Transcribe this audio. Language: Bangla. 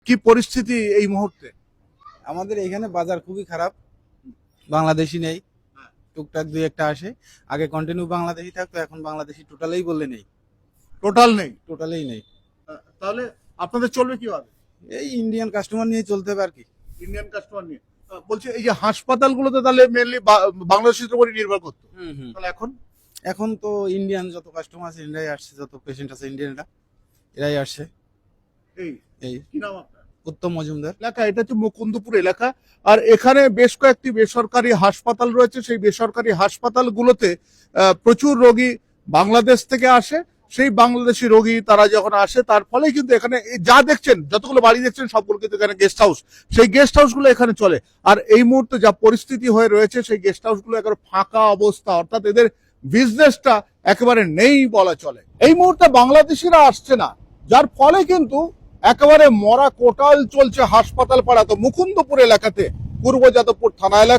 কি পরিস্থিতি এই মুহূর্তে? আমাদের এখানে বাজার খুবই খারাপ, বাংলাদেশি নেই, টুকটাক দুই একটা আসে। আগে কন্টিনিউ বাংলাদেশি থাকতো, এখন বাংলাদেশি টোটালেই বললে নেই, টোটাল নেই। টোটালেই নেই। তাহলে আপনাদের চলবে কিভাবে? এই ইন্ডিয়ান কাস্টমার নিয়ে চলতে হবে আর কি। ইন্ডিয়ান কাস্টমার নিয়ে বলছে এই যে হাসপাতালগুলোতে তাহলে মেনলি বাংলাদেশের উপরে নির্ভর করতো, তাহলে এখন এখন তো ইন্ডিয়ান যত কাস্টমার আছে ইন্ডিয়ায় আসছে, যত পেশেন্ট আছে ইন্ডিয়ানরা এরাই আসছে। এই এই কি নাম আপনার? উত্তম মজুমদার। এলাকা, এটা হচ্ছে মুকুন্দপুর এলাকা। আর এখানে বেশ কয়েকটি বেসরকারি হাসপাতাল রয়েছে। সেই বেসরকারি হাসপাতালগুলোতে প্রচুর রোগী বাংলাদেশ থেকে আসে। সেই বাংলাদেশি রোগী তারা যখন আসে, তার ফলে কিন্তু এখানে যা দেখছেন, যতগুলো বাড়ি দেখছেন সবগুলো কিন্তু এখানে গেস্ট হাউস। সেই গেস্ট হাউসগুলো এখানে চলে। আর এই মুহূর্তে যা পরিস্থিতি হয়ে রয়েছে, সেই গেস্ট হাউসগুলো একেবারে ফাঁকা অবস্থা, অর্থাৎ এদের বিজনেসটা একেবারে নেই বলা চলে। এই মুহূর্তে বাংলাদেশিরা আসছে না, যার ফলে কিন্তু একেবারে মরা কোটাল চলছে হাসপাতাল পাড়া। তো মুকুন্দপুর এলাকাতে, পূর্ব যাদবপুর থানা এলাকা